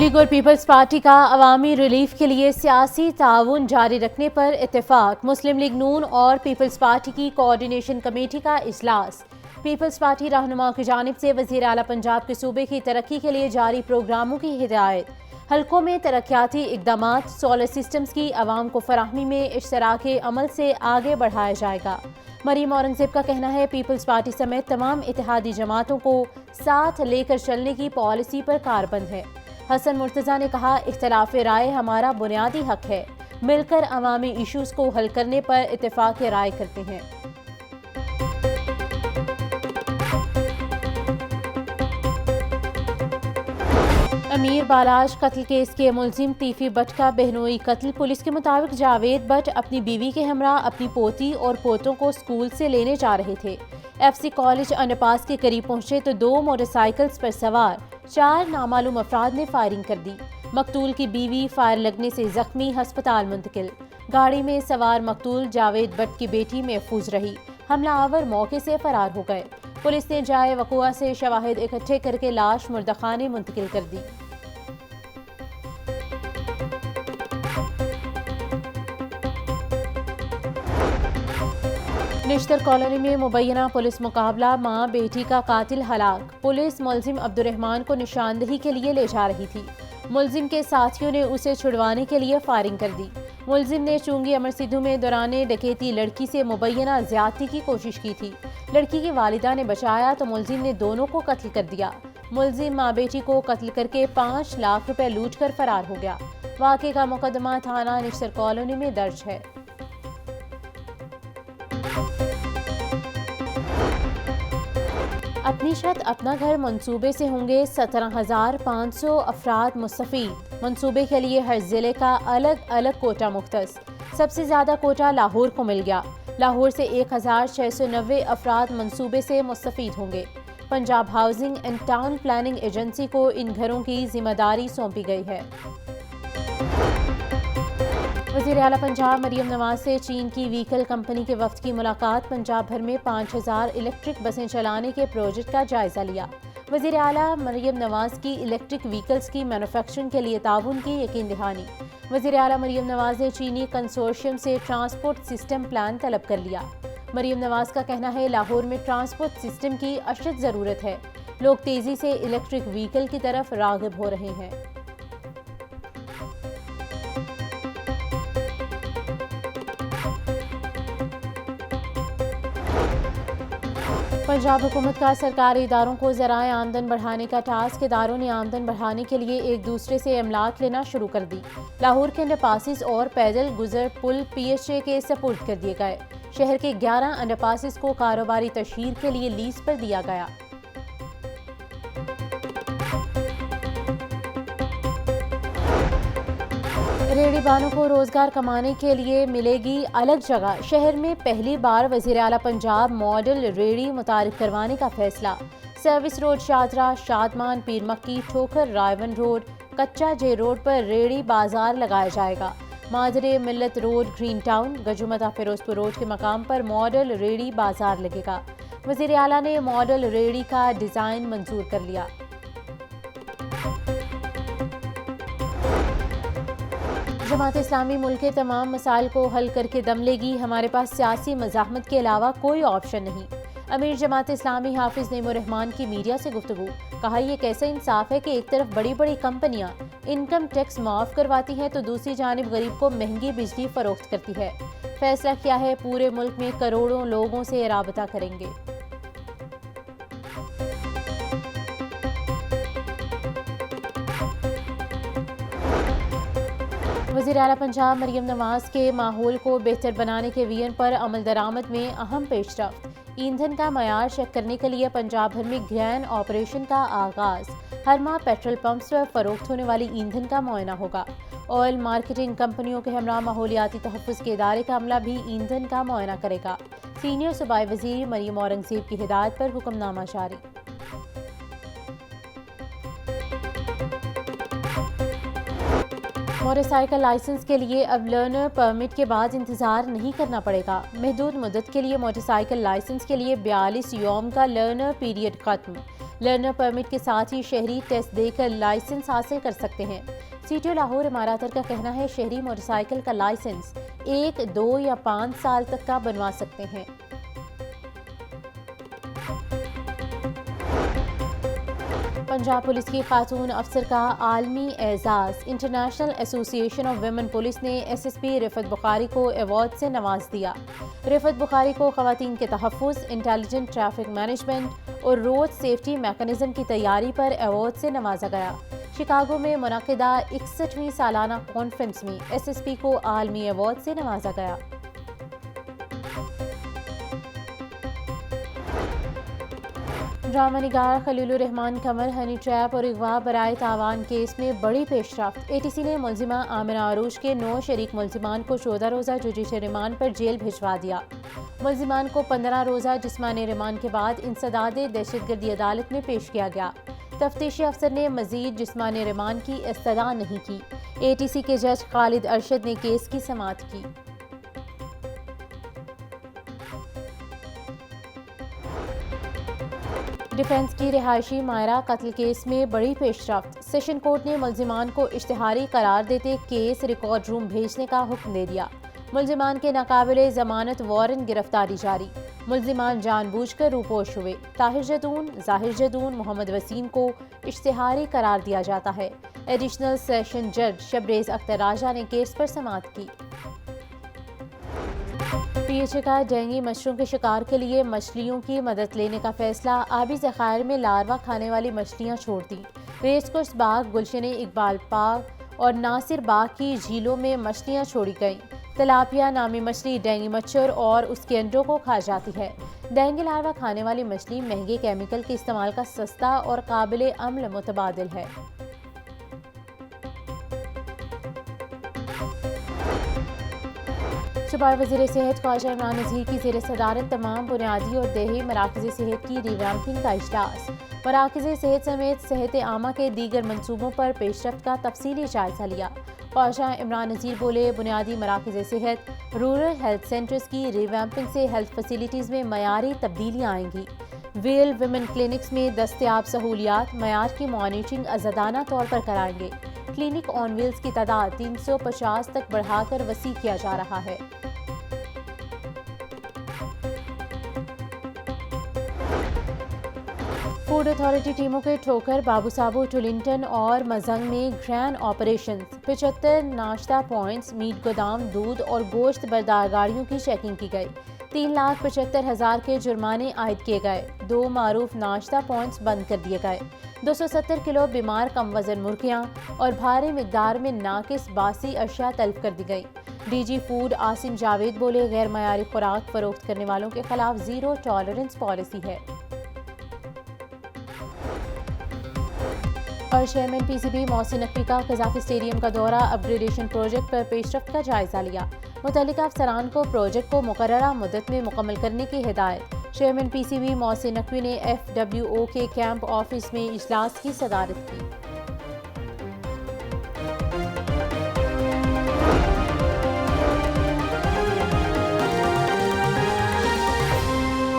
League और peoples party का अवामी relief के लिए सियासी ताउन जारी रखने पर इत्तेफाक। मुस्लिम लीग नून और पीपल्स पार्टी की कोऑर्डिनेशन कमेटी का इजलास। पीपल्स पार्टी रहनुमाओं की जानिब से वज़ीर आला पंजाब के सूबे की तरक्की के लिए जारी प्रोग्रामों की हिदायत। हल्कों में तरक्याती इकदामात, सोलर सिस्टम्स की आवाम को फराहमी में इश्तराक अमल से आगे बढ़ाया जाएगा। मरीम औरंगजेब का कहना है पीपल्स पार्टी समेत तमाम इत्तेहादी जमातों को साथ लेकर चलने की पॉलिसी पर कारबंद है। हसन मुर्तज़ा ने कहा इख्तलाफ राय हमारा बुनियादी हक है, मिलकर अवामी इशूज़ को हल करने पर इत्तेफाक राय करते हैं। अमीर बालाज कत्ल केस के मुलजिम तीफी भट्ट का बहनोई कत्ल। पुलिस के मुताबिक जावेद भट्ट अपनी बीवी के हमरा अपनी पोती और पोतों को स्कूल से लेने जा रहे थे। FC कॉलेज अंडरपास के करीब पहुंचे तो 2 मोटरसाइकिल्स पर सवार 4 नामालूम अफराद ने फायरिंग कर दी। मकतूल की बीवी फायर लगने से जख्मी, हस्पताल मुंतकिल। गाड़ी में सवार मकतूल जावेद भट्ट की बेटी महफूज रही। हमलावर मौके से फरार हो गए। पुलिस ने जाए वक़ुआ से शवाहिद इकट्ठे करके लाश मुर्दखाने मुंतकिल कर दी। निश्तर कॉलोनी में मुबैना पुलिस मुकाबला, मां बेटी का कातिल हलाक। पुलिस मुलजिम अब्दुर्रहमान को निशानदही के लिए ले जा रही थी। मुलजिम के साथियों ने उसे छुड़वाने के लिए फायरिंग कर दी। मुलजिम ने चुंगी अमर सिद्धू में दौरान डकैती लड़की से मुबैना ज्यादती की कोशिश की थी। लड़की की वालिदा ने बचाया तो मुलजिम ने दोनों को कत्ल कर दिया। मुलजिम मां बेटी को कत्ल करके 5 लाख रुपए लूट कर फरार हो गया। वाक़े का मुकदमा थाना निश्तर कॉलोनी में दर्ज है। अपनी छत अपना घर मंसूबे से होंगे 17,500 अफराद मुस्तफीद। मंसूबे के लिए हर जिले का अलग अलग कोटा मुख्तस। सबसे ज़्यादा कोटा लाहौर को मिल गया। लाहौर से 1,690 अफराद मंसूबे से मुस्तफीद होंगे। Punjab housing and town planning agency को इन घरों की जिम्मेदारी सौंपी गई है। वज़ीर आला पंजाब मरीम नवाज से चीन की व्हीकल कंपनी के वफ्द की मुलाकात। पंजाब भर में 5,000 इलेक्ट्रिक बसें चलाने के प्रोजेक्ट का जायजा लिया। वज़ीर आला मरीम नवाज की इलेक्ट्रिक व्हीकल्स की मैन्युफैक्चरिंग के लिए ताउन की यकीन दहानी। वज़ीर आला मरीम नवाज ने चीनी कंसोर्शियम से ट्रांसपोर्ट सिस्टम प्लान तलब कर लिया। मरीम नवाज का कहना है लाहौर में ट्रांसपोर्ट सिस्टम की अशद ज़रूरत है। लोग तेज़ी से इलेक्ट्रिक व्हीकल की तरफ राग़िब हो रहे हैं। पंजाब हुकूमत का सरकारी इदारों को ज़राए आमदन बढ़ाने का टास्क। इदारों ने आमदन बढ़ाने के लिए एक दूसरे से अमलाक लेना शुरू कर दी। लाहौर के अंडरपासिस और पैदल गुजर पुल PHA के सपुर्द कर दिए गए। शहर के 11 अंडरपासिस को कारोबारी तशहीर के लिए लीज पर दिया गया। रेहड़ीबानों को रोजगार कमाने के लिए मिलेगी अलग जगह। शहर में पहली बार वज़ीर आला पंजाब मॉडल रेहड़ी मुतारिफ करवाने का फैसला। सर्विस रोड, शादरा, शादमान, पीर मक्की, ठोकर, रायवन रोड, कच्चा जे रोड पर रेहड़ी बाजार लगाया जाएगा। Madre Millat road, green town, Gajumata Ferozepur road के मकाम पर मॉडल रेहड़ी बाजार लगेगा। वज़ीर आला ने मॉडल रेहड़ी का डिज़ाइन मंजूर कर लिया। जमात इस्लामी मुल्क के तमाम मसाइल को हल करके दम लेगी। हमारे पास सियासी मज़ाहमत के अलावा कोई ऑप्शन नहीं। अमीर जमात इस्लामी हाफिज नईमुर रहमान की मीडिया से गुफ्तगू। कहा यह कैसा इंसाफ है कि एक तरफ बड़ी बड़ी कंपनियां इनकम टैक्स माफ़ करवाती हैं तो दूसरी जानिब गरीब को महंगी बिजली फरोख्त करती है। फैसला किया है पूरे मुल्क में करोड़ों लोगों से राबता करेंगे। वज़ीर आला पंजाब मरीम नवाज के माहौल को बेहतर बनाने के विजन पर अमल दरामद में अहम पेशरफ्त। ईंधन का मयार चेक करने के लिए पंजाब भर में ग्रैंड ऑपरेशन का आगाज। हर माह पेट्रोल पंप्स पर फरोख्त होने वाली ईंधन का मुआयना होगा। ऑयल मार्केटिंग कंपनियों के हमरा माहौलियाती तहफ़्फ़ुज़ के इदारे का अमला भी ईंधन का मुआयना करेगा। सीनियर सूबाई वज़ीर मरीम औरंगजेब की हिदायत पर हुक्मनामा जारी। मोटरसाइकिल लाइसेंस के लिए अब लर्नर परमिट के बाद इंतजार नहीं करना पड़ेगा। महदूद मुद्दत के लिए मोटरसाइकिल लाइसेंस के लिए 42 यौम का लर्नर पीरियड खत्म। लर्नर परमिट के साथ ही शहरी टेस्ट देकर लाइसेंस हासिल कर सकते हैं। सीटीओ लाहौर इमारातर का कहना है शहरी मोटरसाइकिल का लाइसेंस 1, 2 या 5 साल तक का बनवा सकते हैं। पंजाब पुलिस की खातून अफसर का आलमी एजाज। International association of women police ने एसएसपी रिफत बुखारी को अवार्ड से नवाज दिया। रिफत बुखारी को खवातीन के तहफ़्फ़ुज़, इंटेलिजेंट ट्रैफिक मैनेजमेंट और रोड सेफ्टी मैकेनिज्म की तैयारी पर अवार्ड से नवाजा गया। शिकागो में मुनक़िदा 61वीं सालाना कॉन्फ्रेंस में एसएसपी को आलमी अवार्ड से नवाजा गया। ड्रामा निगार खलीलुर रहमान कमर हनी ट्रैप और अगवा बराए तावान केस में बड़ी पेशरफ्त। एटीसी ने मुलजिमा आमिना अरूज के 9 शरीक मुलजिमान को 14 रोज़ा जुडिशल रिमांड पर जेल भिजवा दिया। मुलजिमान को 15 रोज़ा जिस्मानी रिमांड के बाद इंसदाद दहशतगर्दी अदालत में पेश किया गया। तफ्तीशी अफसर ने मजीद जिस्मानी रिमांड की इस्तदा नहीं की। एटीसी के जज खालिद अरशद ने केस की समाअत की। डिफेंस की रिहायशी मायरा कत्ल केस में बड़ी पेशरफ्त। सेशन कोर्ट ने मुलजिमान को इश्तिहारी करार देते केस रिकॉर्ड रूम भेजने का हुक्म दे दिया। मुलजिमान के नाकाबिले जमानत वारंट गिरफ्तारी जारी। मुलजिमान जानबूझकर रूपोश हुए। ताहिर जदून, जाहिर जदून, मोहम्मद वसीम को इश्तिहारी करार दिया जाता है। एडिशनल सेशन जज शबरेज अख्तर राजा ने केस पर समाअत की। पीएचए का डेंगू मच्छरों के शिकार के लिए मछलियों की मदद लेने का फैसला। आबी ज़खायर में लार्वा खाने वाली मछलियां छोड़ दी। रेसकोर्स बाग, गुलशन इकबाल पार्क और नासिर बाग की झीलों में मछलियां छोड़ी गईं। तिलापिया नामी मछली डेंगू मच्छर और उसके अंडों को खा जाती है। डेंगू लार्वा खाने वाली मछली महंगे केमिकल के इस्तेमाल का सस्ता और काबिल अमल मुतबादिल है। सूबाई वज़ीर सेहत ख्वाजा इमरान नज़ीर की ज़ेर सदारत तमाम बुनियादी और देही मराकज़ सेहत की रिवैम्पिंग का इजलास। मराकज़ सेहत समेत सेहत आमा के दीगर मनसूबों पर पेशरफ्त का तफसीली जायजा लिया। ख्वाजा इमरान नज़ीर बोले, बुनियादी मराकज़ सेहत, रूरल हेल्थ सेंटर्स की रिवैम्पिंग से हेल्थ फैसिलिटीज़ में मयारी तब्दीलियाँ आएंगी। वेल विमेन क्लिनिक्स में दस्तयाब सहूलियात मयार की मॉनिटरिंग आज़ादाना तौर पर कराएंगे। क्लिनिक ऑन व्हील्स की तादाद 350 तक बढ़ाकर वसी किया जा रहा है। फूड अथॉरिटी टीमों के ठोकर, बाबू साबू, टुलिंटन और मजंग में ग्रैंड ऑपरेशन। 75 नाश्ता पॉइंट्स, मीट गोदाम, दूध और गोश्त बरदार गाड़ियों की चेकिंग की गई। 3,75,000 के जुर्माने आयद किए गए। 2 मारूफ नाश्ता पॉइंट्स बंद कर दिए गए। 270 किलो बीमार कम वजन मुर्गियां और भारी मिकदार में नाकिस बासी अशिया तलब कर दी गई। डीजी फूड आसिम जावेद बोले, गैर मयारी खुराक फरोख्त करने वालों के खिलाफ जीरो टॉलरेंस पॉलिसी है। और चेयरमैन पीसीबी मोहसिन नकवी का कज़ाफ़ी स्टेडियम का दौरा, अपग्रेडेशन प्रोजेक्ट पर पेशरफ्त का जायजा लिया। मुतल्लिका अफसरान को प्रोजेक्ट को मुकर्ररा मुद्दत में मुकम्मल करने की हिदायत। चेयरमैन पीसीबी मोहसिन नकवी ने FWO के कैंप ऑफिस में इजलास की सदारत की।